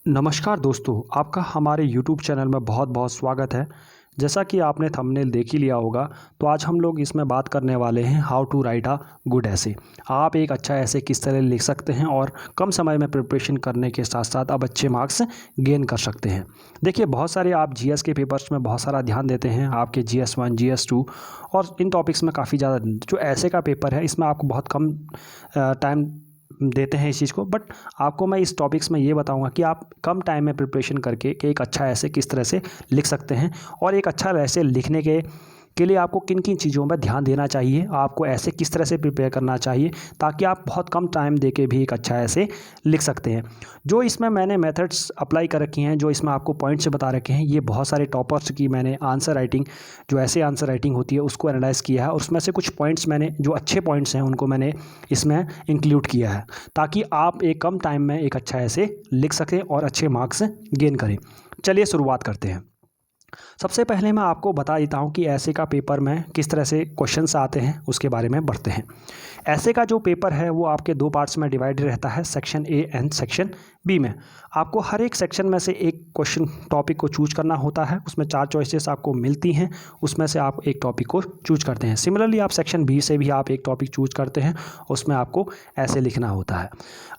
नमस्कार दोस्तों, आपका हमारे YouTube चैनल में बहुत बहुत स्वागत है। जैसा कि आपने थंबनेल देख ही लिया होगा, तो आज हम लोग इसमें बात करने वाले हैं how to write a good essay. आप एक अच्छा ऐसे किस तरह लिख सकते हैं और कम समय में प्रिपरेशन करने के साथ साथ आप अच्छे मार्क्स गेन कर सकते हैं। देखिए, बहुत सारे आप जीएस के पेपर्स में बहुत सारा ध्यान देते हैं, आपके GS1 GS2 और इन टॉपिक्स में काफ़ी ज़्यादा जो ऐसे का पेपर है इसमें आपको बहुत कम टाइम देते हैं इस चीज़ को। बट आपको मैं इस टॉपिक्स में ये बताऊंगा कि आप कम टाइम में प्रिपरेशन करके कि एक अच्छा ऐसे किस तरह से लिख सकते हैं और एक अच्छा ऐसे लिखने के लिए आपको किन किन चीज़ों पर ध्यान देना चाहिए, आपको ऐसे किस तरह से प्रिपेयर करना चाहिए ताकि आप बहुत कम टाइम दे के भी एक अच्छा ऐसे लिख सकते हैं। जो इसमें मैंने मेथड्स अप्लाई कर रखी हैं, जो इसमें आपको पॉइंट्स बता रखे हैं, ये बहुत सारे टॉपर्स की मैंने आंसर राइटिंग जो ऐसे आंसर राइटिंग होती है उसको एनालाइज किया है और उसमें से कुछ पॉइंट्स मैंने जो अच्छे पॉइंट्स हैं उनको मैंने इसमें इंक्लूड किया है ताकि आप एक कम टाइम में एक अच्छा ऐसे लिख सकें और अच्छे मार्क्स गेन करें। चलिए शुरुआत करते हैं। सबसे पहले मैं आपको बता देता हूं कि ऐसे का पेपर में किस तरह से क्वेश्चंस आते हैं, उसके बारे में बढ़ते हैं। ऐसे का जो पेपर है वो आपके दो पार्ट्स में डिवाइडेड रहता है, section A and section B में। आपको हर एक सेक्शन में से एक क्वेश्चन टॉपिक को चूज करना होता है, उसमें 4 चॉइसेस आपको मिलती हैं, उसमें से आप एक टॉपिक को चूज करते हैं। सिमिलरली आप सेक्शन बी से भी आप एक टॉपिक चूज करते हैं, उसमें आपको ऐसे लिखना होता है।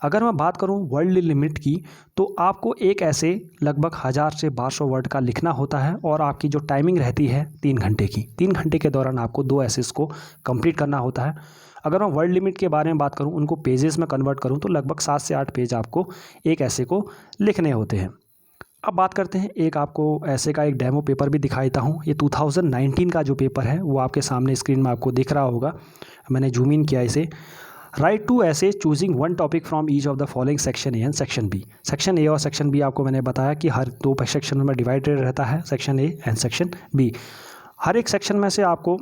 अगर मैं बात करूं वर्ड लिमिट की, तो आपको एक ऐसे लगभग 1000 से 1200 वर्ड का लिखना होता है और आपकी जो टाइमिंग रहती है 3 घंटे की। 3 घंटे के दौरान आपको 2 ऐसेस को कंप्लीट करना होता है। अगर मैं वर्ड लिमिट के बारे में बात करूं, उनको पेजेस में कन्वर्ट करूं, तो लगभग 7 से 8 पेज आपको एक ऐसे को लिखने होते हैं। अब बात करते हैं, एक आपको ऐसे का एक डेमो पेपर भी दिखा देता हूँ। ये 2019 का जो पेपर है वो आपके सामने स्क्रीन में आपको दिख रहा होगा। मैंने जूम इन किया इसे। Write two essays choosing one topic from each of the following section A and section B. Section A और सेक्शन बी आपको मैंने बताया कि हर 2 सेक्शन में डिवाइडेड रहता है, section A and section B. हर एक सेक्शन में से आपको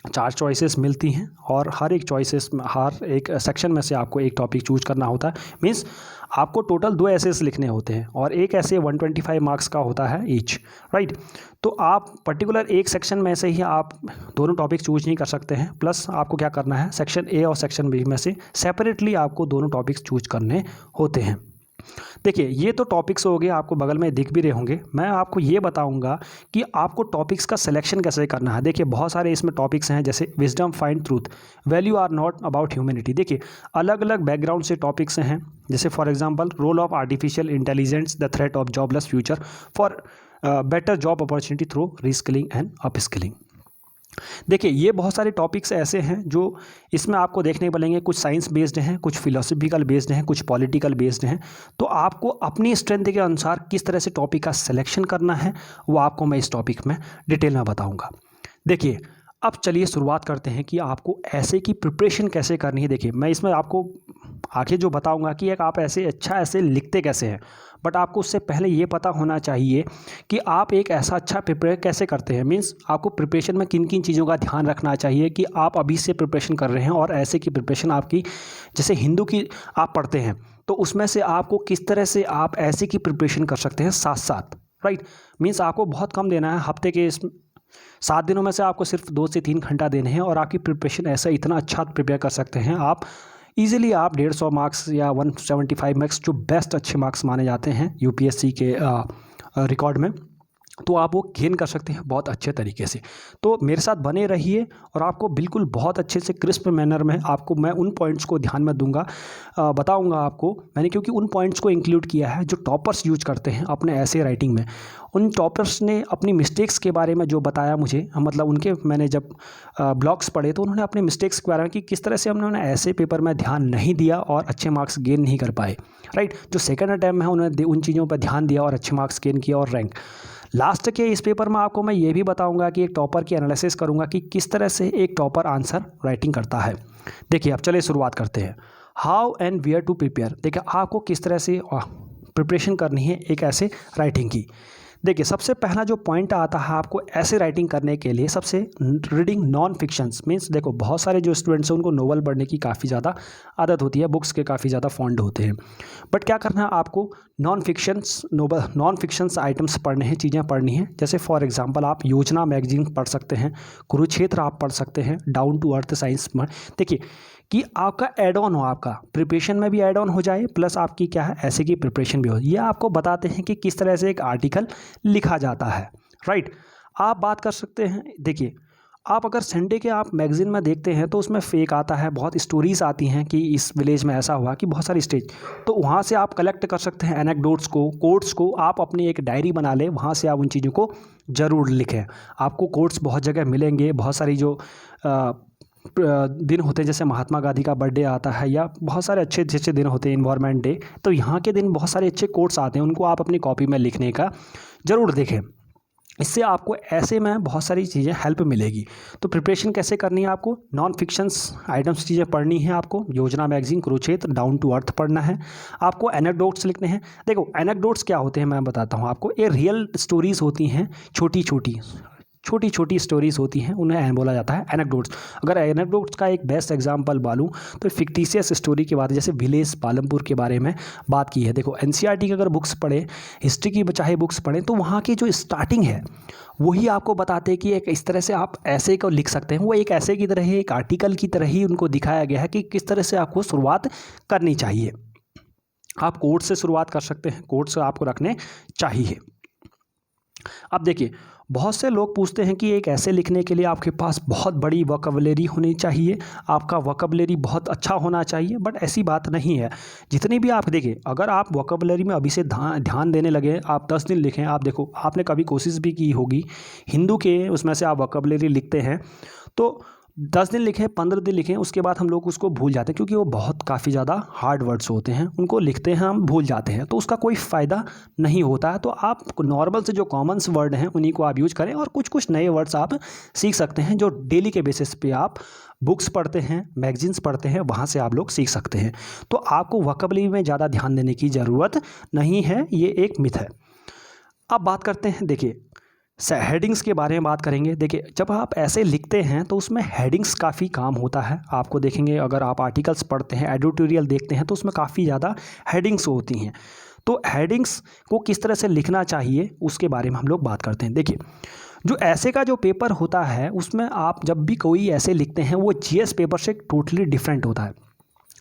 4 चॉइसेस मिलती हैं और हर एक सेक्शन में से आपको एक टॉपिक चूज करना होता है। मीन्स आपको टोटल 2 ऐसेस लिखने होते हैं और एक ऐसे 125 मार्क्स का होता है ईच, राइट। तो आप पर्टिकुलर एक सेक्शन में से ही आप दोनों टॉपिक चूज नहीं कर सकते हैं, प्लस आपको क्या करना है, सेक्शन ए और सेक्शन बी में से सेपरेटली आपको दोनों टॉपिक्स चूज करने होते हैं। देखिए, ये तो टॉपिक्स हो गए, आपको बगल में दिख भी रहे होंगे। मैं आपको ये बताऊंगा कि आपको टॉपिक्स का सिलेक्शन कैसे करना है। देखिए, बहुत सारे इसमें टॉपिक्स हैं, जैसे wisdom, find truth, value are not about humanity. देखिए, अलग अलग बैकग्राउंड से टॉपिक्स हैं, जैसे for example role of artificial intelligence, the threat of jobless future, for better job opportunity through reskilling and upskilling. देखिए, ये बहुत सारे टॉपिक्स ऐसे हैं जो इसमें आपको देखने को मिलेंगे। कुछ साइंस बेस्ड हैं, कुछ फिलोसफिकल बेस्ड हैं, कुछ पॉलिटिकल बेस्ड हैं। तो आपको अपनी स्ट्रेंथ के अनुसार किस तरह से टॉपिक का सिलेक्शन करना है वो आपको मैं इस टॉपिक में डिटेल में बताऊंगा। देखिए, अब चलिए शुरुआत करते हैं कि आपको ऐसे की प्रिपरेशन कैसे करनी है। देखिए, मैं इसमें आपको आगे जो बताऊंगा कि एक आप ऐसे अच्छा ऐसे लिखते कैसे हैं, बट आपको उससे पहले ये पता होना चाहिए कि आप एक ऐसा अच्छा प्रिपेयर कैसे करते हैं। मीन्स आपको प्रिपरेशन में किन किन चीज़ों का ध्यान रखना चाहिए कि आप अभी से प्रिपरेशन कर रहे हैं और ऐसे की प्रिपरेशन आपकी, जैसे हिंदू की आप पढ़ते हैं तो उसमें से आपको किस तरह से आप ऐसे की प्रिपरेशन कर सकते हैं साथ साथ, राइट। मीन्स आपको बहुत कम देना है, हफ्ते के 7 दिनों में से आपको सिर्फ 2 से 3 घंटा देने हैं और आपकी प्रिपरेशन ऐसा इतना अच्छा प्रिपेयर कर सकते हैं आप इजीली। आप 150 मार्क्स या 175 मार्क्स जो बेस्ट अच्छे मार्क्स माने जाते हैं यूपीएससी के रिकॉर्ड में, तो आप वो गेन कर सकते हैं बहुत अच्छे तरीके से। तो मेरे साथ बने रहिए और आपको बिल्कुल बहुत अच्छे से क्रिस्प मैनर में आपको मैं उन पॉइंट्स को ध्यान में दूंगा, बताऊंगा आपको मैंने, क्योंकि उन पॉइंट्स को इंक्लूड किया है जो टॉपर्स यूज करते हैं अपने ऐसे राइटिंग में। उन टॉपर्स ने अपनी मिस्टेक्स के बारे में जो बताया मुझे, मतलब उनके मैंने जब ब्लॉग्स पढ़े तो उन्होंने अपने मिस्टेक्स के बारे में कि किस तरह से उन्होंने ऐसे पेपर में ध्यान नहीं दिया और अच्छे मार्क्स गेन नहीं कर पाए, राइट। जो सेकंड अटैम्प्ट में उन्होंने उन चीज़ों पर ध्यान दिया और अच्छे मार्क्स गेन किया और रैंक। लास्ट के इस पेपर में आपको मैं ये भी बताऊंगा कि एक टॉपर की एनालिसिस करूंगा कि किस तरह से एक टॉपर आंसर राइटिंग करता है। देखिए, अब चलिए शुरुआत करते हैं। How and where to prepare. देखिए, आपको किस तरह से प्रिपरेशन करनी है एक ऐसे राइटिंग की। देखिए, सबसे पहला जो पॉइंट आता है आपको ऐसे राइटिंग करने के लिए, सबसे रीडिंग नॉन फिक्शंस। मीन्स देखो, बहुत सारे जो स्टूडेंट्स हैं उनको नोवेल पढ़ने की काफ़ी ज़्यादा आदत होती है, बुक्स के काफ़ी ज़्यादा फॉन्ड होते हैं। बट क्या करना है आपको, नॉन फिक्शंस आइटम्स पढ़ने हैं, चीज़ें पढ़नी हैं। जैसे फॉर एग्जांपल आप योजना मैगजीन पढ़ सकते हैं, कुरुक्षेत्र आप पढ़ सकते हैं, डाउन टू अर्थ साइंस। देखिए, कि आपका ऐड ऑन हो, आपका प्रिपरेशन में भी ऐड ऑन हो जाए, प्लस आपकी क्या है ऐसे की प्रिपरेशन भी हो। ये आपको बताते हैं कि किस तरह से एक आर्टिकल लिखा जाता है, राइट। आप बात कर सकते हैं, देखिए आप अगर संडे के आप मैगज़ीन में देखते हैं तो उसमें फेक आता है, बहुत स्टोरीज़ आती हैं कि इस विलेज में ऐसा हुआ, कि बहुत सारी स्टेज, तो वहाँ से आप कलेक्ट कर सकते हैं एनेक्डोट्स को, कोट्स को। आप अपनी एक डायरी बना लें, वहाँ से आप उन चीज़ों को ज़रूर लिखें। आपको कोट्स बहुत जगह मिलेंगे, बहुत सारी जो दिन होते हैं, जैसे महात्मा गांधी का बर्थडे आता है या बहुत सारे अच्छे अच्छे दिन होते हैं, इन्वायरमेंट डे, तो यहाँ के दिन बहुत सारे अच्छे कोट्स आते हैं, उनको आप अपनी कॉपी में लिखने का ज़रूर देखें। इससे आपको ऐसे में बहुत सारी चीज़ें हेल्प मिलेगी। तो प्रिपरेशन कैसे करनी है, आपको नॉन फिक्शंस आइटम्स चीज़ें पढ़नी है, आपको Yojana magazine, Kurukshetra, down to earth पढ़ना है, आपको एनेक्डोट्स लिखने हैं। देखो एनेक्डोट्स क्या होते हैं मैं बताता हूँ आपको। ये रियल स्टोरीज़ होती हैं, छोटी छोटी स्टोरीज़ होती हैं, उन्हें बोला जाता है एनेक्डोट्स। अगर एनेक्डोट्स का एक बेस्ट एग्जांपल बोलूँ तो फिक्टिशियस स्टोरी की बात है, जैसे विलेज पालमपुर के बारे में बात की है। देखो एनसीईआरटी की अगर बुक्स पढ़ें, हिस्ट्री की चाहे बुक्स पढ़ें, तो वहाँ की जो स्टार्टिंग है वही आपको बताते हैं कि एक इस तरह से आप ऐसे को लिख सकते हैं। वो एक ऐसे की तरह ही, एक आर्टिकल की तरह ही उनको दिखाया गया है कि किस तरह से आपको शुरुआत करनी चाहिए। आप कोट से शुरुआत कर सकते हैं, कोट से आपको रखने चाहिए। अब देखिए बहुत से लोग पूछते हैं कि एक ऐसे लिखने के लिए आपके पास बहुत बड़ी वोकैबुलरी होनी चाहिए, आपका वोकैबुलरी बहुत अच्छा होना चाहिए, बट ऐसी बात नहीं है। जितनी भी आप देखिए, अगर आप वोकैबुलरी में अभी से ध्यान देने लगे, आप 10 दिन लिखें, आप देखो आपने कभी कोशिश भी की होगी हिंदू के उसमें से आप वोकैबुलरी लिखते हैं तो 10 दिन लिखें, 15 दिन लिखें, उसके बाद हम लोग उसको भूल जाते हैं, क्योंकि वो बहुत काफ़ी ज़्यादा हार्ड वर्ड्स होते हैं, उनको लिखते हैं हम भूल जाते हैं, तो उसका कोई फ़ायदा नहीं होता है। तो आप नॉर्मल से जो कॉमन्स वर्ड हैं उन्हीं को आप यूज करें, और कुछ कुछ नए वर्ड्स आप सीख सकते हैं जो डेली के बेसिस पे आप बुक्स पढ़ते हैं, मैगजीन्स पढ़ते हैं, वहाँ से आप लोग सीख सकते हैं। तो आपको वोकैबुलरी में ज़्यादा ध्यान देने की ज़रूरत नहीं है, ये एक मिथ है। अब बात करते हैं, देखिए हेडिंग्स के बारे में बात करेंगे। देखिए जब आप ऐसे लिखते हैं तो उसमें हेडिंग्स काफ़ी काम होता है। आपको देखेंगे अगर आप आर्टिकल्स पढ़ते हैं, एडिटोरियल देखते हैं, तो उसमें काफ़ी ज़्यादा हेडिंग्स होती हैं। तो हेडिंग्स को किस तरह से लिखना चाहिए उसके बारे में हम लोग बात करते हैं। देखिए जो ऐसे का जो पेपर होता है उसमें आप जब भी कोई ऐसे लिखते हैं वो जीएस पेपर से टोटली डिफरेंट होता है।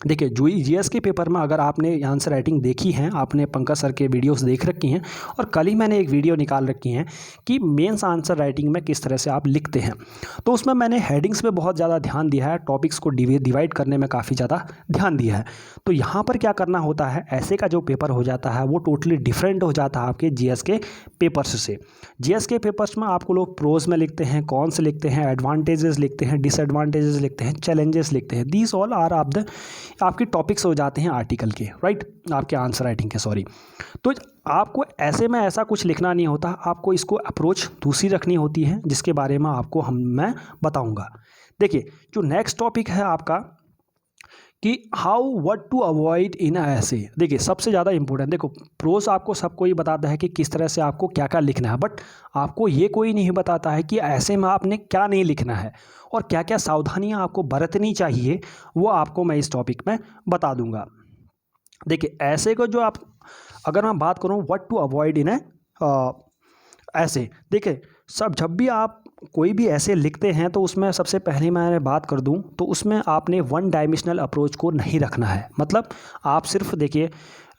देखिए जो जीएस के पेपर में अगर आपने आंसर राइटिंग देखी है, आपने पंकज सर के वीडियोस देख रखी हैं, और कल ही मैंने एक वीडियो निकाल रखी है कि मेंस आंसर राइटिंग में किस तरह से आप लिखते हैं, तो उसमें मैंने हेडिंग्स पे बहुत ज़्यादा ध्यान दिया है, टॉपिक्स को डिवाइड करने में काफ़ी ज़्यादा ध्यान दिया है। तो यहाँ पर क्या करना होता है, ऐसे का जो पेपर हो जाता है वो टोटली डिफरेंट हो जाता है आपके जीएस के पेपर्स से। जीएस के पेपर्स में आपको लोग प्रोज में लिखते हैं, कॉन्स लिखते हैं, एडवांटेजेस लिखते हैं, डिसएडवांटेजेस लिखते हैं, चैलेंजेस लिखते हैं। These all are of the आपके टॉपिक्स हो जाते हैं आर्टिकल के, राइट, आपके आंसर राइटिंग के, सॉरी। तो आपको ऐसे में ऐसा कुछ लिखना नहीं होता, आपको इसको अप्रोच दूसरी रखनी होती है, जिसके बारे में आपको मैं बताऊंगा। देखिए जो नेक्स्ट टॉपिक है आपका कि how what to avoid in essay. देखिए सबसे ज़्यादा इंपॉर्टेंट, देखो प्रोज आपको सब कोई बताता है कि किस तरह से आपको क्या क्या लिखना है, बट आपको ये कोई नहीं बताता है कि ऐसे में आपने क्या नहीं लिखना है और क्या क्या सावधानियां आपको बरतनी चाहिए, वो आपको मैं इस टॉपिक में बता दूंगा। देखिए ऐसे को जो आप, अगर मैं बात करूँ what to avoid in essay, देखिए सब जब भी आप कोई भी ऐसे लिखते हैं तो उसमें सबसे पहले मैं बात कर दूं तो उसमें आपने वन डायमेंशनल अप्रोच को नहीं रखना है। मतलब आप सिर्फ देखिए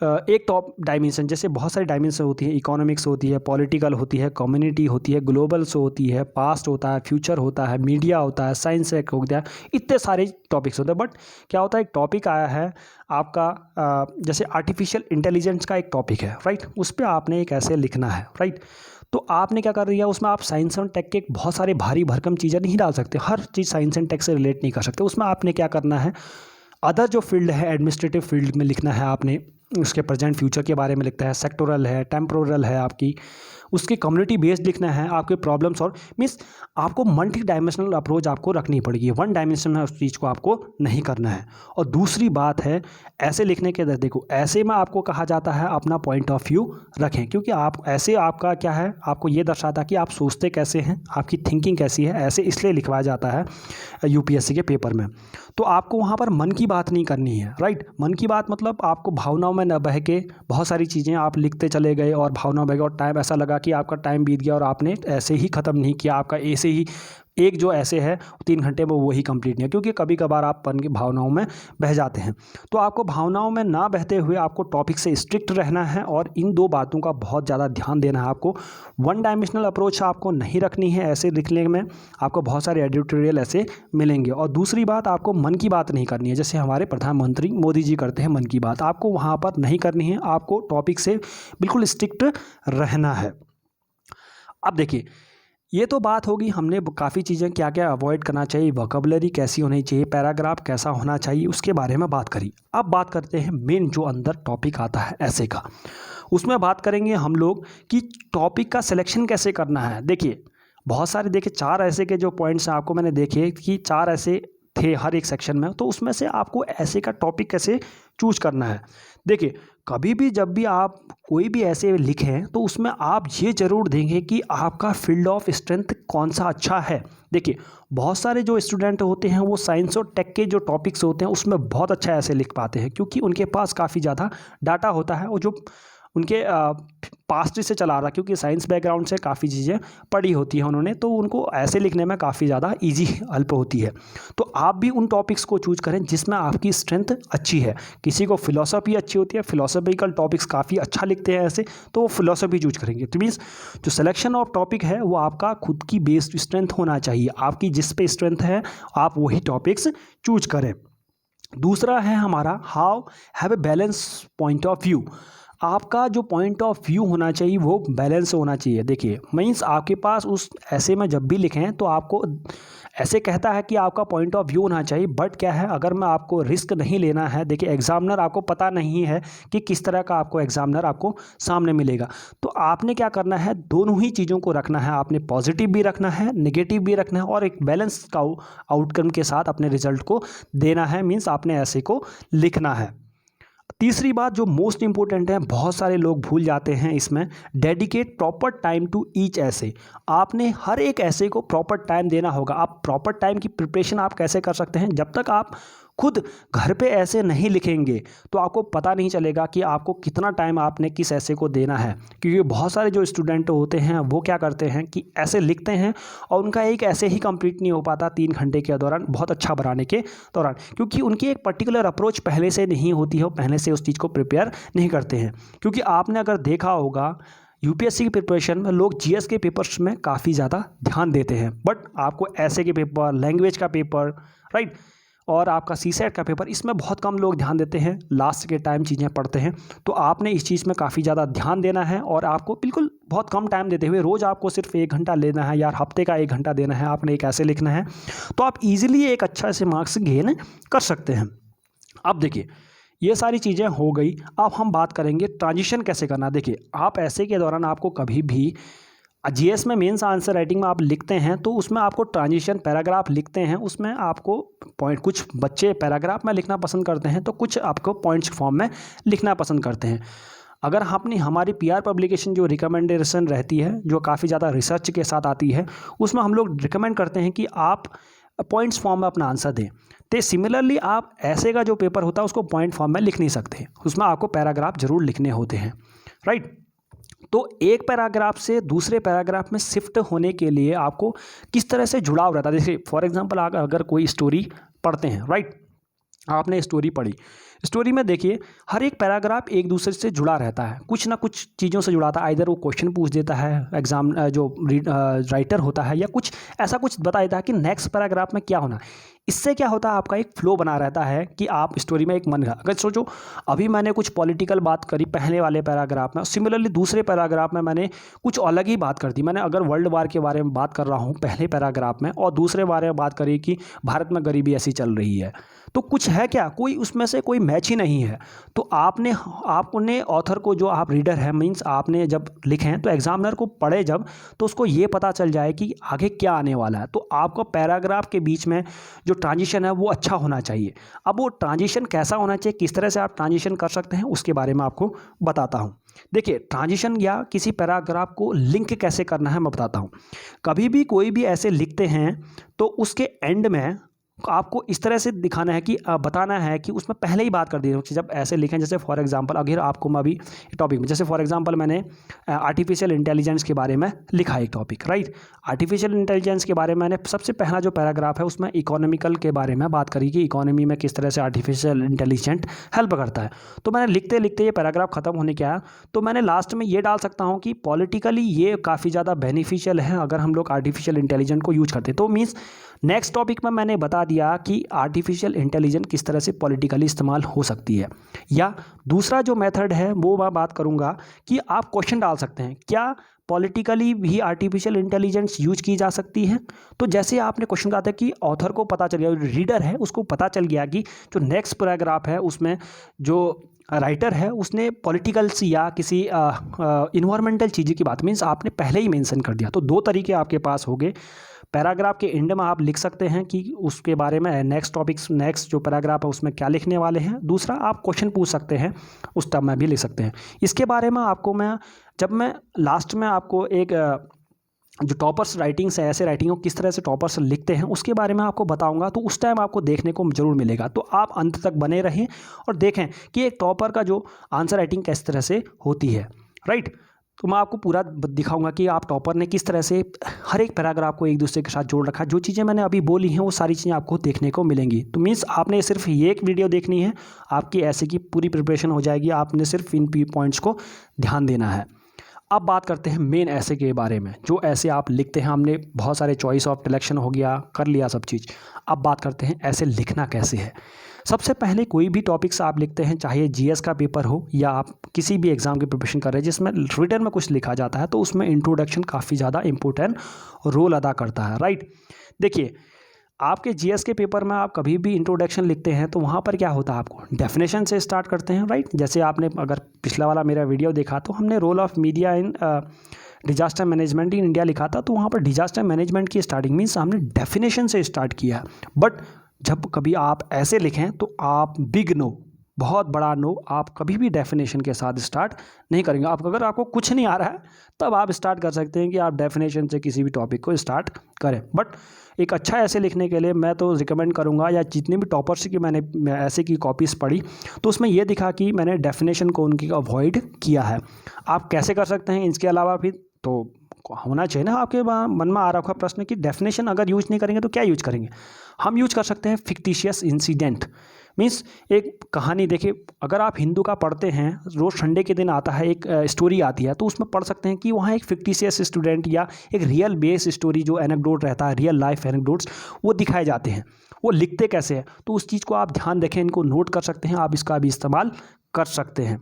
एक टॉप डायमेंशन, जैसे बहुत सारी डायमेंशन होती है, इकोनॉमिक्स होती है, पॉलिटिकल होती है, कम्युनिटी होती है, ग्लोबल्स होती है, पास्ट होता है, फ्यूचर होता है, मीडिया होता है, साइंस एक होता है, इतने सारे टॉपिक्स होते हैं। बट क्या होता है, एक टॉपिक आया है आपका जैसे आर्टिफिशियल इंटेलिजेंस का एक टॉपिक है, राइट, उस पर आपने एक ऐसे लिखना है, राइट। तो आपने क्या कर दिया, उसमें आप साइंस एंड टेक के बहुत सारे भारी भरकम चीज़ें नहीं डाल सकते, हर चीज़ साइंस एंड टेक से रिलेट नहीं कर सकते। उसमें आपने क्या करना है, अदर जो फील्ड है एडमिनिस्ट्रेटिव फील्ड में लिखना है आपने, उसके प्रेजेंट फ्यूचर के बारे में लिखता है, सेक्टोरल है, टेम्पोरल है आपकी, उसकी कम्युनिटी बेस्ड लिखना है, आपके प्रॉब्लम्स, और मीन्स आपको मल्टी डायमेंशनल अप्रोच आपको रखनी पड़ेगी, वन डायमेंशन में उस चीज़ को आपको नहीं करना है। और दूसरी बात है ऐसे लिखने के अंदर, देखो ऐसे में आपको कहा जाता है अपना पॉइंट ऑफ व्यू रखें, क्योंकि आप ऐसे आपका क्या है, आपको ये दर्शाता है कि आप सोचते कैसे हैं, आपकी थिंकिंग कैसी है, ऐसे इसलिए लिखवाया जाता है यूपीएससी के पेपर में। तो आपको वहाँ पर मन की बात नहीं करनी है, राइट। मन की बात मतलब आपको भावनाओं में न बह के बहुत सारी चीज़ें आप लिखते चले गए और भावनाओं बह गए और टाइम ऐसा लगा कि आपका टाइम बीत गया और आपने ऐसे ही ख़त्म नहीं किया, आपका ऐसे ही एक जो ऐसे है 3 घंटे में वही कंप्लीट नहीं है, क्योंकि कभी कभार आप अपन की भावनाओं में बह जाते हैं। तो आपको भावनाओं में ना बहते हुए आपको टॉपिक से स्ट्रिक्ट रहना है और इन 2 बातों का बहुत ज़्यादा ध्यान देना है। आपको वन डायमेंशनल अप्रोच आपको नहीं रखनी है। ऐसे लिखने में आपको बहुत सारे एडिटोरियल ऐसे मिलेंगे। और दूसरी बात, आपको मन की बात नहीं करनी है, जैसे हमारे प्रधानमंत्री मोदी जी करते हैं मन की बात, आपको वहाँ पर नहीं करनी है। आपको टॉपिक से बिल्कुल स्ट्रिक्ट रहना है। अब देखिए, ये तो बात होगी, हमने काफ़ी चीज़ें क्या क्या अवॉइड करना चाहिए, वोकैबुलरी कैसी होनी चाहिए, पैराग्राफ कैसा होना चाहिए, उसके बारे में बात करी। अब बात करते हैं मेन जो अंदर टॉपिक आता है ऐसे का, उसमें बात करेंगे हम लोग कि टॉपिक का सिलेक्शन कैसे करना है। देखिए बहुत सारे, देखिए 4 ऐसे के जो पॉइंट्स हैं आपको मैंने देखे कि 4 ऐसे थे हर एक सेक्शन में, तो उसमें से आपको ऐसे का टॉपिक कैसे चूज करना है। देखिए कभी भी जब भी आप कोई भी ऐसे लिखें तो उसमें आप ये ज़रूर देंगे कि आपका फील्ड ऑफ स्ट्रेंथ कौन सा अच्छा है। देखिए बहुत सारे जो स्टूडेंट होते हैं वो साइंस और टेक के जो टॉपिक्स होते हैं उसमें बहुत अच्छा ऐसे लिख पाते हैं, क्योंकि उनके पास काफ़ी ज़्यादा डाटा होता है और जो उनके पास्ट से चला रहा, क्योंकि साइंस बैकग्राउंड से काफ़ी चीज़ें पढ़ी होती हैं उन्होंने, तो उनको ऐसे लिखने में काफ़ी ज़्यादा इजी हेल्प होती है। तो आप भी उन टॉपिक्स को चूज करें जिसमें आपकी स्ट्रेंथ अच्छी है। किसी को फिलॉसफी अच्छी होती है, फिलॉसफिकल टॉपिक्स काफ़ी अच्छा लिखते हैं ऐसे, तो वो फिलॉसफी चूज करेंगे। तो मीन्स जो सिलेक्शन ऑफ टॉपिक है वो आपका खुद की बेस्ड स्ट्रेंथ होना चाहिए। आपकी जिस पे स्ट्रेंथ है आप वही टॉपिक्स चूज करें। दूसरा है हमारा how have a balance point of view. आपका जो पॉइंट ऑफ व्यू होना चाहिए वो बैलेंस होना चाहिए। देखिए मीन्स आपके पास उस ऐसे में जब भी लिखें तो आपको ऐसे कहता है कि आपका पॉइंट ऑफ व्यू होना चाहिए, बट क्या है, अगर मैं आपको रिस्क नहीं लेना है, देखिए एग्जामिनर आपको पता नहीं है कि किस तरह का आपको एग्जामिनर आपको सामने मिलेगा, तो आपने क्या करना है, दोनों ही चीज़ों को रखना है। आपने पॉजिटिव भी रखना है, नेगेटिव भी रखना है, और एक बैलेंस का आउटकम के साथ अपने रिजल्ट को देना है। मीन्स आपने ऐसे को लिखना है। तीसरी बात जो मोस्ट इंपॉर्टेंट है, बहुत सारे लोग भूल जाते हैं इसमें, dedicate proper time to each essay. आपने हर एक ऐसे को प्रॉपर टाइम देना होगा। आप प्रॉपर टाइम की प्रिपरेशन आप कैसे कर सकते हैं, जब तक आप खुद घर पे ऐसे नहीं लिखेंगे तो आपको पता नहीं चलेगा कि आपको कितना टाइम आपने किस ऐसे को देना है। क्योंकि बहुत सारे जो स्टूडेंट होते हैं वो क्या करते हैं कि ऐसे लिखते हैं और उनका एक ऐसे ही कंप्लीट नहीं हो पाता 3 घंटे के दौरान, बहुत अच्छा बनाने के दौरान, क्योंकि उनकी एक पर्टिकुलर अप्रोच पहले से नहीं होती है, पहले से उस चीज़ को प्रिपेयर नहीं करते हैं। क्योंकि आपने अगर देखा होगा यूपीएससी की प्रिपरेशन में लोग जीएस के पेपर्स में काफ़ी ज़्यादा ध्यान देते हैं, बट आपको ऐसे के पेपर, लैंग्वेज का पेपर, राइट, और आपका सीसेट का पेपर, इसमें बहुत कम लोग ध्यान देते हैं, लास्ट के टाइम चीज़ें पढ़ते हैं। तो आपने इस चीज़ में काफ़ी ज़्यादा ध्यान देना है और आपको बिल्कुल बहुत कम टाइम देते हुए रोज़ आपको सिर्फ 1 घंटा लेना है, यार हफ्ते का 1 घंटा देना है, आपने एक ऐसे लिखना है, तो आप ईजिली एक अच्छा से मार्क्स गेन कर सकते हैं। अब देखिए ये सारी चीज़ें हो गई। अब हम बात करेंगे ट्रांजिशन कैसे करना। देखिए आप ऐसे के दौरान आपको कभी भी जीएस में मेंस आंसर राइटिंग में आप लिखते हैं तो उसमें आपको ट्रांजिशन पैराग्राफ लिखते हैं, उसमें आपको पॉइंट, कुछ बच्चे पैराग्राफ में लिखना पसंद करते हैं तो कुछ आपको पॉइंट्स फॉर्म में लिखना पसंद करते हैं। अगर आपने हमारी पीआर पब्लिकेशन जो रिकमेंडेशन रहती है, जो काफ़ी ज़्यादा रिसर्च के साथ आती है, उसमें हम लोग रिकमेंड करते हैं कि आप पॉइंट्स फॉर्म में अपना आंसर दें। तो सिमिलरली आप ऐसे का जो पेपर होता है उसको पॉइंट फॉर्म में लिख नहीं सकते, उसमें आपको पैराग्राफ जरूर लिखने होते हैं, राइट। तो एक पैराग्राफ से दूसरे पैराग्राफ में शिफ्ट होने के लिए आपको किस तरह से जुड़ाव रहता है। जैसे फॉर एग्जांपल अगर कोई स्टोरी पढ़ते हैं, राइट, आपने स्टोरी पढ़ी, स्टोरी में देखिए हर एक पैराग्राफ एक दूसरे से जुड़ा रहता है, कुछ ना कुछ चीज़ों से जुड़ा था। आइदर वो क्वेश्चन पूछ देता है एग्जाम जो राइटर होता है, या कुछ ऐसा कुछ बता देता है कि नेक्स्ट पैराग्राफ में क्या होना। इससे क्या होता है, आपका एक फ्लो बना रहता है कि आप स्टोरी में एक मन, अगर सोचो अभी मैंने कुछ पॉलिटिकल बात करी पहले वाले पैराग्राफ में, सिमिलरली दूसरे पैराग्राफ में मैंने कुछ अलग ही बात कर दी। मैंने अगर वर्ल्ड वार के बारे में बात कर रहा हूँ पहले पैराग्राफ में और दूसरे बारे में बात करी कि भारत में गरीबी ऐसी चल रही है, तो कुछ है क्या, कोई उसमें से कोई मैच ही नहीं है। तो आपने ऑथर को, जो आप रीडर है, मीन्स आपने जब लिखें तो एग्जामिनर को पढ़े जब, तो उसको ये पता चल जाए कि आगे क्या आने वाला है। तो आपका पैराग्राफ के बीच में जो ट्रांजिशन है वो अच्छा होना चाहिए। अब वो ट्रांजिशन कैसा होना चाहिए, किस तरह से आप ट्रांजिशन कर सकते हैं, उसके बारे में आपको बताता हूँ। देखिए ट्रांजिशन या किसी पैराग्राफ को लिंक कैसे करना है मैं बताता हूँ। कभी भी कोई भी ऐसे लिखते हैं तो उसके एंड में आपको इस तरह से दिखाना है कि बताना है कि उसमें पहले ही बात कर दी कि जब ऐसे लिखें, जैसे फॉर एग्जांपल अगर आपको मैं अभी टॉपिक में, जैसे फॉर एग्जांपल मैंने आर्टिफिशियल इंटेलिजेंस के बारे में लिखा एक टॉपिक, राइट। आर्टिफिशियल इंटेलिजेंस के बारे में मैंने सबसे पहला जो पैराग्राफ है उसमें इकोनॉमिकल के बारे में बात करी कि इकोनॉमी में किस तरह से आर्टिफिशियल इंटेलिजेंट हेल्प करता है। तो मैंने लिखते लिखते ये पैराग्राफ खत्म होने के आया, तो मैंने लास्ट में ये डाल सकता हूँ कि पॉलिटिकली ये काफ़ी ज़्यादा बेनिफिशियल है अगर हम लोग आर्टिफिशियल इंटेलिजेंस को यूज करते हैं। तो मीन्स नेक्स्ट टॉपिक में मैंने बता दिया कि आर्टिफिशियल इंटेलिजेंस किस तरह से पॉलिटिकली इस्तेमाल हो सकती है। या दूसरा जो मेथड है वो मैं बात करूंगा कि आप क्वेश्चन डाल सकते हैं, क्या पॉलिटिकली भी आर्टिफिशियल इंटेलिजेंस यूज की जा सकती है। तो जैसे आपने क्वेश्चन डाला था कि ऑथर को पता चल गया, रीडर है उसको पता चल गया कि जो नेक्स्ट पैराग्राफ है उसमें जो राइटर है उसने पॉलिटिकल्स या किसी इन्वायरमेंटल चीज़ की बात, मीन्स आपने पहले ही मेंशन कर दिया। तो दो तरीके आपके पास हो गए, पैराग्राफ के एंड में आप लिख सकते हैं कि उसके बारे में नेक्स्ट टॉपिक्स, नेक्स्ट जो पैराग्राफ है उसमें क्या लिखने वाले हैं। दूसरा आप क्वेश्चन पूछ सकते हैं, उस टर्म में भी लिख सकते हैं। इसके बारे में आपको मैं लास्ट में आपको एक जो टॉपर्स राइटिंग्स है, ऐसे राइटिंग को किस तरह से टॉपर्स लिखते हैं उसके बारे में आपको बताऊंगा, तो उस टाइम आपको देखने को जरूर मिलेगा। तो आप अंत तक बने रहें और देखें कि एक टॉपर का जो आंसर राइटिंग किस तरह से होती है, राइट। तो मैं आपको पूरा दिखाऊंगा कि आप टॉपर ने किस तरह से हर एक पैराग्राफ को एक दूसरे के साथ जोड़ रखा है। जो चीज़ें मैंने अभी बोली हैं वो सारी चीज़ें आपको देखने को मिलेंगी। तो मीन्स आपने सिर्फ ये एक वीडियो देखनी है, आपकी ऐसे की पूरी प्रिपरेशन हो जाएगी। आपने सिर्फ इन पॉइंट्स को ध्यान देना है। अब बात करते हैं मेन ऐसे के बारे में, जो ऐसे आप लिखते हैं। हमने बहुत सारे चॉइस ऑफ सिलेक्शन हो गया, कर लिया सब चीज़। अब बात करते हैं ऐसे लिखना कैसे है। सबसे पहले कोई भी टॉपिक्स आप लिखते हैं, चाहे जीएस का पेपर हो या आप किसी भी एग्ज़ाम की प्रिपरेशन कर रहे हैं जिसमें रिटन में कुछ लिखा जाता है, तो उसमें इंट्रोडक्शन काफ़ी ज़्यादा इंपॉर्टेंट रोल अदा करता है, राइट। देखिए, आपके जीएस के पेपर में आप कभी भी इंट्रोडक्शन लिखते हैं तो वहाँ पर क्या होता है, आपको डेफिनेशन से स्टार्ट करते हैं, राइट। जैसे आपने अगर पिछला वाला मेरा वीडियो देखा तो हमने role of media in disaster management in India लिखा था। तो वहाँ पर डिजास्टर मैनेजमेंट की स्टार्टिंग मीन्स हमने डेफिनेशन से स्टार्ट किया। बट जब कभी आप ऐसे लिखें तो आप बिग नो, बहुत बड़ा नो, आप कभी भी डेफिनेशन के साथ स्टार्ट नहीं करेंगे। अगर आपको कुछ नहीं आ रहा है तब आप स्टार्ट कर सकते हैं कि आप डेफिनेशन से किसी भी टॉपिक को स्टार्ट करें। बट एक अच्छा ऐसे लिखने के लिए मैं तो रिकमेंड करूंगा, या जितने भी टॉपर्स की मैंने ऐसे की कॉपीज़ पढ़ी तो उसमें यह दिखा कि मैंने डेफिनेशन को उनकी अवॉइड किया है। आप कैसे कर सकते हैं, इसके अलावा फिर तो होना चाहिए ना आपके मन में आ रखा प्रश्न कि डेफिनेशन अगर यूज नहीं करेंगे तो क्या यूज करेंगे। हम यूज कर सकते हैं फिक्टिशियस इंसिडेंट, मीन्स एक कहानी। देखिए, अगर आप हिंदू का पढ़ते हैं, रोज़ संडे के दिन आता है एक स्टोरी आती है, तो उसमें पढ़ सकते हैं कि वहाँ एक फिक्टिशियस स्टूडेंट या एक रियल बेस स्टोरी जो एनेक्डोट रहता है, रियल लाइफ एनेक्डोट्स, वो दिखाए जाते हैं। वो लिखते कैसे हैं, तो उस चीज़ को आप ध्यान देखें, इनको नोट कर सकते हैं, आप इसका भी इस्तेमाल कर सकते हैं।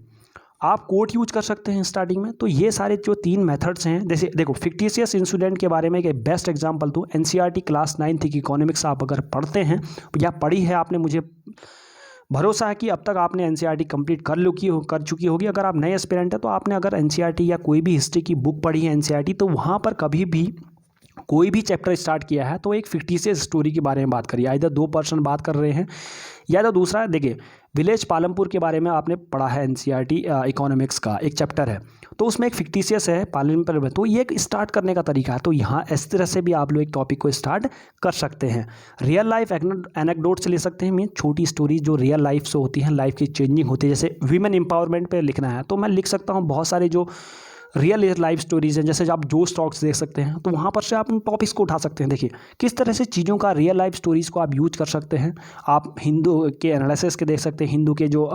आप कोट यूज कर सकते हैं स्टार्टिंग में। तो ये सारे जो 3 मेथड्स हैं, जैसे देखो फिक्टिशियस इंसिडेंट के बारे में एक बेस्ट एग्जांपल तो एनसीईआरटी क्लास 9 की इकोनॉमिक्स आप अगर पढ़ते हैं या पढ़ी है आपने, मुझे भरोसा है कि अब तक आपने एनसीईआरटी कंप्लीट कर चुकी होगी। अगर आप नए एस्पिरेंट हैं तो आपने अगर एनसीईआरटी या कोई भी हिस्ट्री की बुक पढ़ी है एनसीईआरटी, तो वहाँ पर कभी भी कोई भी चैप्टर स्टार्ट किया है तो एक फिक्टिशियस स्टोरी के बारे में बात करिए। इधर 2 पर्सन बात कर रहे हैं, या तो दूसरा देखिए विलेज पालमपुर के बारे में आपने पढ़ा है एनसीईआरटी इकोनॉमिक्स का एक चैप्टर है, तो उसमें एक फिक्टिशियस है पालमपुर में। तो ये एक स्टार्ट करने का तरीका है। तो यहाँ इस तरह से भी आप लोग एक टॉपिक को स्टार्ट कर सकते हैं। रियल लाइफ एनेक्डोट से ले सकते हैं, मीन छोटी स्टोरी जो रियल लाइफ से होती हैं, लाइफ की चेंजिंग होती है। जैसे वीमेन एम्पावरमेंट पर लिखना है तो मैं लिख सकता हूँ बहुत सारे जो रियल लाइफ स्टोरीज हैं। जैसे आप जो स्टॉक्स देख सकते हैं तो वहाँ पर से आप उन टॉपिक्स को उठा सकते हैं। देखिए किस तरह से चीज़ों का रियल लाइफ स्टोरीज़ को आप यूज कर सकते हैं। आप हिंदू के एनालिसिस के देख सकते हैं, हिंदू के जो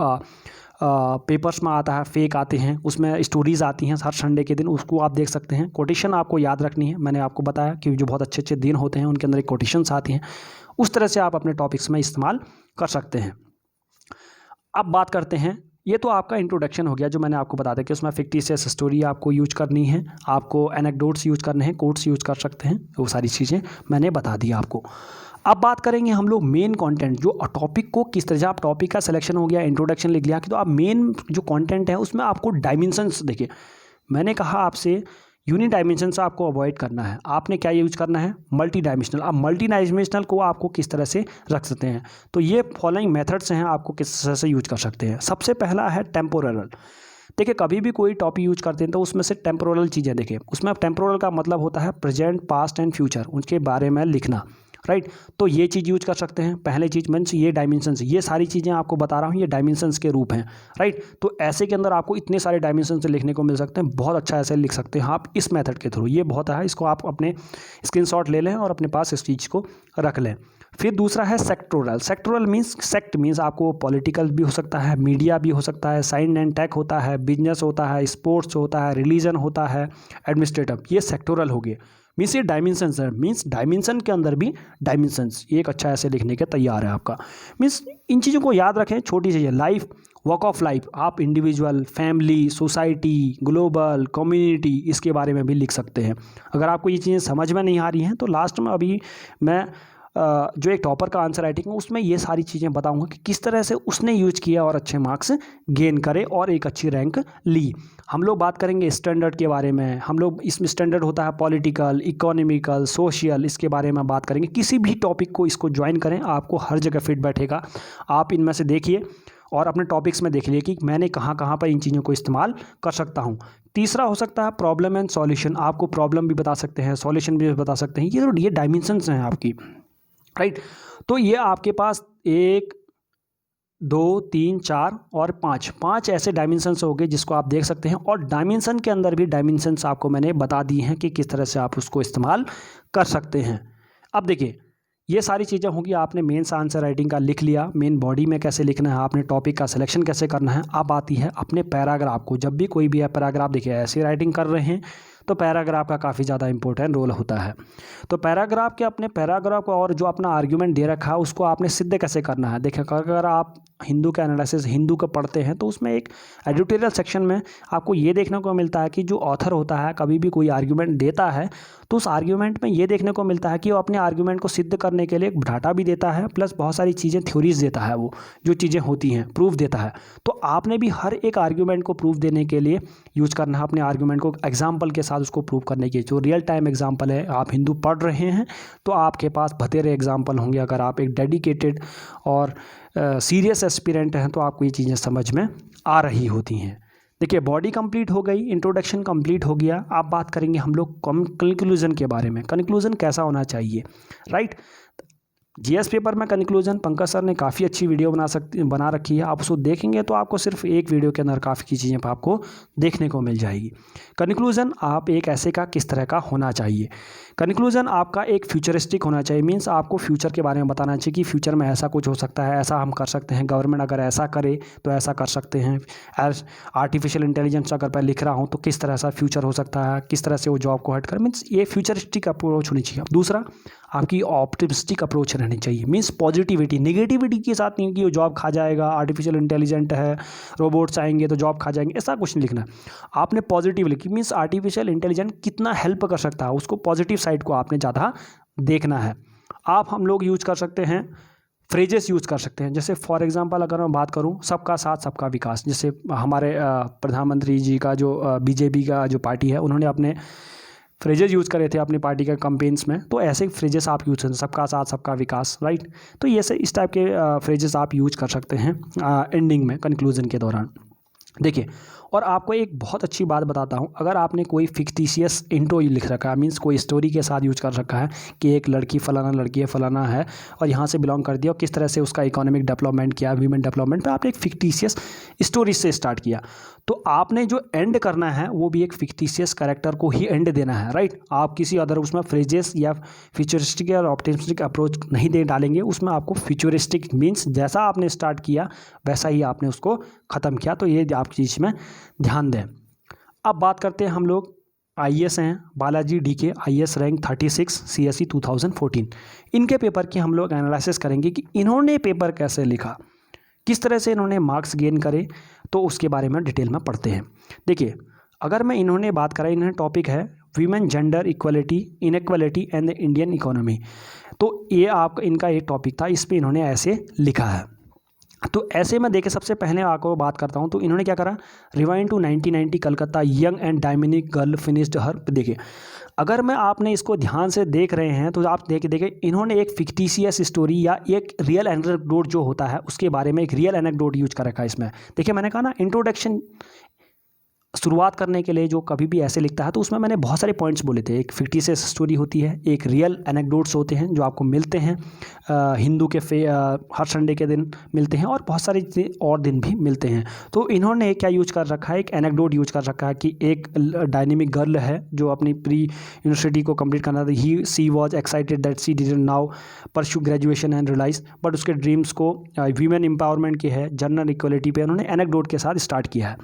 पेपर्स में आता है, फेक आते हैं, उसमें स्टोरीज़ आती हैं हर संडे के दिन, उसको आप देख सकते हैं। कोटेशन आपको याद रखनी है, मैंने आपको बताया कि जो बहुत अच्छे अच्छे दिन होते हैं उनके अंदर एक कोटेशंस आती हैं। उस तरह से आप अपने टॉपिक्स में इस्तेमाल कर सकते हैं। अब बात करते हैं, ये तो आपका इंट्रोडक्शन हो गया जो मैंने आपको बता दिया कि उसमें फिक्टिशियस स्टोरी आपको यूज करनी है, आपको एनेक्डोट्स यूज करने हैं, कोट्स यूज कर सकते हैं, वो सारी चीज़ें मैंने बता दी आपको। अब बात करेंगे हम लोग मेन कंटेंट, जो टॉपिक को किस तरह से, आप टॉपिक का सिलेक्शन हो गया, इंट्रोडक्शन लिख लिया, कि तो आप मेन जो कंटेंट है उसमें आपको डायमेंशंस, देखिए मैंने कहा आपसे यूनि डायमेंशन से आपको अवॉइड करना है। आपने क्या यूज करना है, मल्टी डायमेंशनल। अब मल्टी डायमेंशनल को आपको किस तरह से रख सकते हैं, तो ये फॉलोइंग मेथड्स हैं, आपको किस तरह से यूज कर सकते हैं। सबसे पहला है टेम्पोरल। देखिए कभी भी कोई टॉपिक यूज करते हैं तो उसमें से टेम्पोरल चीज़ें, देखिए उसमें टेम्पोरल का मतलब होता है प्रेजेंट, पास्ट एंड फ्यूचर, उनके बारे में लिखना। राइट। तो ये चीज़ यूज कर सकते हैं। पहले चीज़ मीन्स ये डायमेंशंस, ये सारी चीज़ें आपको बता रहा हूँ, ये डायमेंशंस के रूप हैं। राइट। तो ऐसे के अंदर आपको इतने सारे डायमेंशंस लिखने को मिल सकते हैं। बहुत अच्छा ऐसे लिख सकते हैं आप इस मेथड के थ्रू। ये बहुत है, इसको आप अपने स्क्रीनशॉट ले लें और अपने पास इस चीज़ को रख लें। फिर दूसरा है sectoral. Sectoral means, sect means आपको पॉलिटिकल भी हो सकता है, मीडिया भी हो सकता है, साइंस एंड टेक होता है, बिजनेस होता है, स्पोर्ट्स होता है, रिलीजन होता है, एडमिनिस्ट्रेटिव, ये सेक्टोरल हो गए। मीन्स ये डायमेंशंस है, मीन्स डायमेंशन के अंदर भी डायमेंशंस, ये एक अच्छा ऐसे लिखने के तैयार है आपका। मीन्स इन चीज़ों को याद रखें, छोटी चीज़ें, लाइफ, वर्क ऑफ लाइफ, आप individual, family, society, global, community, इसके बारे में भी लिख सकते हैं। अगर आपको ये चीज़ें समझ में नहीं आ रही हैं तो लास्ट में अभी मैं जो एक टॉपर का आंसर राइटिंग है उसमें ये सारी चीज़ें बताऊंगा कि किस तरह से उसने यूज किया और अच्छे मार्क्स गेन करे और एक अच्छी रैंक ली। हम लोग बात करेंगे स्टैंडर्ड के बारे में। हम लोग इसमें स्टैंडर्ड होता है पॉलिटिकल, इकोनॉमिकल, सोशल, इसके बारे में बात करेंगे। किसी भी टॉपिक को इसको ज्वाइन करें, आपको हर जगह फिट बैठेगा। आप इनमें से देखिए और अपने टॉपिक्स में देख लिए कि मैंने कहाँ कहाँ पर इन चीज़ों को इस्तेमाल कर सकता हूँ। तीसरा हो सकता है प्रॉब्लम एंड सॉल्यूशन। आपको प्रॉब्लम भी बता सकते हैं, सॉल्यूशन भी बता सकते हैं। ये डायमेंशंस हैं आपकी, राइट। तो ये आपके पास 1, 2, 3, 4 और 5 ऐसे डायमेंशंस हो गए जिसको आप देख सकते हैं। और डायमेंशन के अंदर भी डायमेंशंस आपको मैंने बता दी हैं कि किस तरह से आप उसको इस्तेमाल कर सकते हैं। अब देखिए, ये सारी चीज़ें होंगी। आपने मेंस आंसर राइटिंग का लिख लिया, मेन बॉडी में कैसे लिखना है, आपने टॉपिक का सिलेक्शन कैसे करना है। अब आती है अपने पैराग्राफ को। जब भी कोई भी पैराग्राफ, देखिए ऐसे राइटिंग कर रहे हैं तो पैराग्राफ का काफ़ी ज़्यादा इंपॉर्टेंट रोल होता है। तो पैराग्राफ के, अपने पैराग्राफ को और जो अपना आर्ग्यूमेंट दे रखा है उसको आपने सिद्ध कैसे करना है। देखिए, अगर आप हिंदू का एनालिसिस, हिंदू का पढ़ते हैं तो उसमें एक एडिटोरियल सेक्शन में आपको ये देखने को मिलता है कि जो ऑथर होता है कभी भी कोई आर्ग्यूमेंट देता है तो उस आर्ग्यूमेंट में ये देखने को मिलता है कि वो अपने आर्ग्यूमेंट को सिद्ध करने के लिए डाटा भी देता है, प्लस बहुत सारी चीज़ें, थ्योरीज देता है, वो जो चीज़ें होती हैं प्रूफ देता है। तो आपने भी हर एक आर्ग्यूमेंट को प्रूफ देने के लिए यूज करना है अपने आर्ग्यूमेंट को, एग्जाम्पल के साथ उसको प्रूव करने की। जो रियल टाइम एग्जाम्पल है, आप हिंदू पढ़ रहे हैं तो आपके पास बतेरे एग्जाम्पल होंगे। अगर आप एक डेडिकेटेड और सीरियस एस्पिरेंट हैं तो आपको ये चीज़ें समझ में आ रही होती हैं। देखिए, बॉडी कंप्लीट हो गई, इंट्रोडक्शन कंप्लीट हो गया। आप बात करेंगे हम लोग कंक्लूजन के बारे में। कंक्लूजन कैसा होना चाहिए, राइट। जीएस पेपर में कंक्लूजन पंकज सर ने काफ़ी अच्छी वीडियो बना रखी है। आप उसको देखेंगे तो आपको सिर्फ एक वीडियो के अंदर काफ़ी चीज़ें आपको देखने को मिल जाएगी। कंक्लूजन आप एक ऐसे का किस तरह का होना चाहिए। कंक्लूजन आपका एक फ्यूचरिस्टिक होना चाहिए। मीन्स आपको फ्यूचर के बारे में बताना चाहिए कि फ्यूचर में ऐसा कुछ हो सकता है, ऐसा हम कर सकते हैं, गवर्नमेंट अगर ऐसा करे तो ऐसा कर सकते हैं। आर्टिफिशियल इंटेलिजेंस अगर मैं लिख रहा हूँ तो किस तरह सा फ्यूचर हो सकता है, किस तरह से वो जॉब को हट कर। मीन्स ये फ्यूचरिस्टिक अप्रोच होनी चाहिए। दूसरा, आपकी ऑप्टिमिस्टिक अप्रोच रहनी चाहिए। मीन्स पॉजिटिविटी, नेगेटिविटी के साथ नहीं कि वो जॉब खा जाएगा, आर्टिफिशियल इंटेलिजेंट है, रोबोट्स आएंगे तो जॉब खा जाएंगे, ऐसा कुछ नहीं लिखना। आपने पॉजिटिव लिखी। मीन्स आर्टिफिशियल इंटेलिजेंट कितना हेल्प कर सकता है, उसको पॉजिटिव साइड को आपने ज़्यादा देखना है। हम लोग यूज कर सकते हैं, फ्रेजेस यूज कर सकते हैं। जैसे फॉर एग्जांपल अगर मैं बात करूं, सबका साथ सबका विकास। जैसे हमारे प्रधानमंत्री जी का जो बीजेपी का जो पार्टी है, उन्होंने अपने फ्रेजेस यूज़ करे थे अपनी पार्टी के कैंपेन्स में। तो ऐसे फ्रेजेस आप यूज़ करें, सबका साथ सबका विकास, राइट। तो ये से इस टाइप के फ्रेजेस आप यूज कर सकते हैं एंडिंग में, कंक्लूजन के दौरान। देखिए, और आपको एक बहुत अच्छी बात बताता हूँ। अगर आपने कोई फिक्टिशियस इंट्रो लिख रखा है, मीन्स कोई स्टोरी के साथ यूज कर रखा है कि एक लड़की फलाना, लड़की है फलाना है और यहाँ से बिलोंग कर दिया और किस तरह से उसका इकोनॉमिक डेवलपमेंट किया, वीमेन डेवलपमेंट पे आपने एक फिक्टिशियस स्टोरी से स्टार्ट किया, तो आपने जो एंड करना है वो भी एक फिक्टिशियस कैरेक्टर को ही एंड देना है, राइट। आप किसी अदर उसमें फ्रेजेस या फ्यूचरिस्टिक या ऑप्टिमिस्टिक अप्रोच नहीं दे डालेंगे। उसमें आपको फ्यूचरिस्टिक मीन्स जैसा आपने स्टार्ट किया वैसा ही आपने उसको ख़त्म किया। तो ये आप चीज़ में ध्यान दें। अब बात करते हैं हम लोग आईएएस हैं, Balaji DK, IAS rank 36, CSE 2014। इनके पेपर की हम लोग एनालिसिस करेंगे कि इन्होंने पेपर कैसे लिखा, किस तरह से इन्होंने मार्क्स गेन करे, तो उसके बारे में डिटेल में पढ़ते हैं। देखिए, अगर मैं इन्होंने बात करा, इन्होंने टॉपिक है women gender equality, inequality and the Indian economy. तो ये आपका इनका एक टॉपिक था, इस पर इन्होंने ऐसे लिखा है। तो ऐसे में देखिए, सबसे पहले आपको बात करता हूँ तो इन्होंने क्या करा, rewind to 1990 Calcutta, young and dynamic girl finished her. देखिए, अगर मैं आपने इसको ध्यान से देख रहे हैं तो आप देखिए इन्होंने एक फिक्टिशियस स्टोरी या एक रियल एनेक्डोट जो होता है उसके बारे में एक रियल एनेक्डोट यूज कर रखा है इसमें। देखिए, मैंने कहा ना इंट्रोडक्शन शुरुआत करने के लिए जो कभी भी ऐसे लिखता है तो उसमें मैंने बहुत सारे पॉइंट्स बोले थे। एक फिक्टिशियस स्टोरी होती है, एक रियल एनेक्डोट्स होते हैं जो आपको मिलते हैं हिंदू के हर संडे के दिन मिलते हैं, और बहुत सारे और दिन भी मिलते हैं। तो इन्होंने क्या यूज कर रखा है, एक एनेक्डोट यूज कर रखा है कि एक डायनेमिक गर्ल है जो अपनी प्री यूनिवर्सिटी को कंप्लीट करना था। She was excited that she didn't now pursue graduation and realise, but उसके ड्रीम्स को वीमेन एम्पावरमेंट के है, जनरल इक्वलिटी पे उन्होंने एनेक्डोट के साथ स्टार्ट किया है।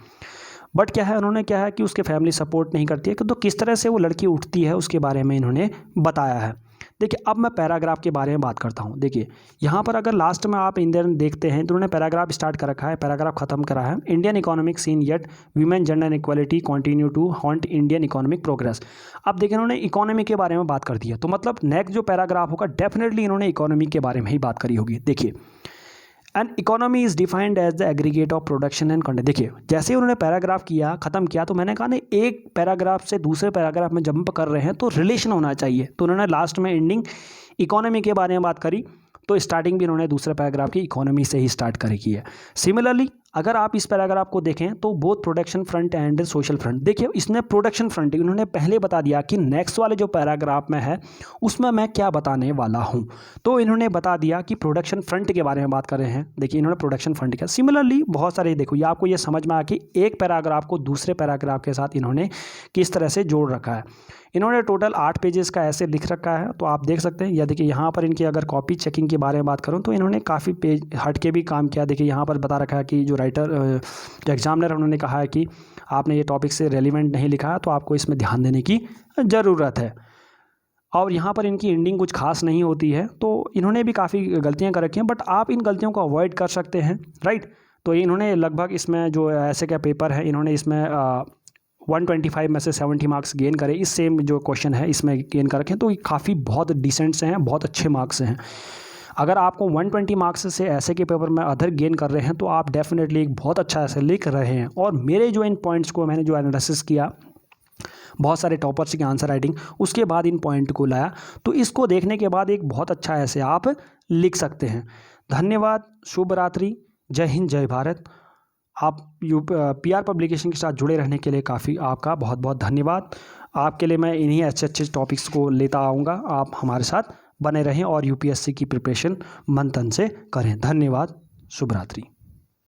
बट क्या है, उन्होंने क्या है कि उसके फैमिली सपोर्ट नहीं करती है, तो किस तरह से वो लड़की उठती है उसके बारे में इन्होंने बताया है। देखिए, अब मैं पैराग्राफ के बारे में बात करता हूँ। देखिए यहाँ पर अगर लास्ट में आप इंडियन देखते हैं तो उन्होंने पैराग्राफ स्टार्ट कर रखा है, पैराग्राफ खत्म करा है, Indian economic scene yet women gender equality continue to haunt Indian economic progress. अब देखिए उन्होंने इकोनॉमी के बारे में बात कर दिया, तो मतलब नेक्स्ट जो पैराग्राफ होगा डेफिनेटली इन्होंने इकोनॉमी के बारे में ही बात करी होगी। देखिए, and economy is defined as the aggregate of production and content. देखिए जैसे ही उन्होंने पैराग्राफ किया, खत्म किया, तो मैंने कहा ना एक पैराग्राफ से दूसरे पैराग्राफ में जंप कर रहे हैं तो रिलेशन होना चाहिए, तो उन्होंने लास्ट में एंडिंग इकोनॉमी के बारे में बात करी, तो स्टार्टिंग भी उन्होंने दूसरे पैराग्राफ की इकोनॉमी से ही स्टार्ट करी की है। सिमिलरली अगर आप इस पैराग्राफ को देखें तो both production front end social front, देखिए इसने प्रोडक्शन फ्रंट इन्होंने पहले बता दिया कि नेक्स्ट वाले जो पैराग्राफ में है उसमें मैं क्या बताने वाला हूं, तो इन्होंने बता दिया कि प्रोडक्शन फ्रंट के बारे में बात कर रहे हैं। देखिए इन्होंने प्रोडक्शन फ्रंट किया। सिमिलरली बहुत सारे, देखो ये आपको ये समझ में आया कि एक पैराग्राफ को दूसरे पैराग्राफ के साथ इन्होंने किस तरह से जोड़ रखा है। इन्होंने टोटल 8 पेजेस का ऐसे लिख रखा है, तो आप देख सकते हैं। या देखिए यहाँ पर इनकी अगर कॉपी चेकिंग के बारे में बात करूँ तो इन्होंने काफ़ी पेज हट के भी काम किया। देखिए यहाँ पर बता रखा है कि जो राइटर, जो एग्जामिनर, उन्होंने कहा है कि आपने ये टॉपिक से रेलिवेंट नहीं लिखा है तो आपको इसमें ध्यान देने की ज़रूरत है। और यहाँ पर इनकी एंडिंग कुछ खास नहीं होती है, तो इन्होंने भी काफ़ी गलतियाँ कर रखी हैं, बट आप इन गलतियों को अवॉइड कर सकते हैं, राइट। तो इन्होंने लगभग इसमें जो ऐसे का पेपर है, इन्होंने इसमें 125 में से 70 मार्क्स गेन करे। इस सेम जो क्वेश्चन है इसमें गेन कर रखें, तो ये काफ़ी बहुत डिसेंट से हैं, बहुत अच्छे मार्क्स हैं। अगर आपको 120 मार्क्स से ऐसे के पेपर में अदर गेन कर रहे हैं तो आप डेफिनेटली एक बहुत अच्छा ऐसे लिख रहे हैं। और मेरे जो इन पॉइंट्स को मैंने जो एनालिसिस किया, बहुत सारे टॉपर्स की आंसर राइटिंग, उसके बाद इन पॉइंट को लाया, तो इसको देखने के बाद एक बहुत अच्छा ऐसे आप लिख सकते हैं। धन्यवाद, शुभ रात्रि, जय हिंद, जय भारत। आप PR पब्लिकेशन के साथ जुड़े रहने के लिए काफ़ी आपका बहुत बहुत धन्यवाद। आपके लिए मैं इन्हीं अच्छे अच्छे टॉपिक्स को लेता आऊँगा, आप हमारे साथ बने रहें और UPSC की प्रिपरेशन मन तन से करें। धन्यवाद, शुभ रात्रि।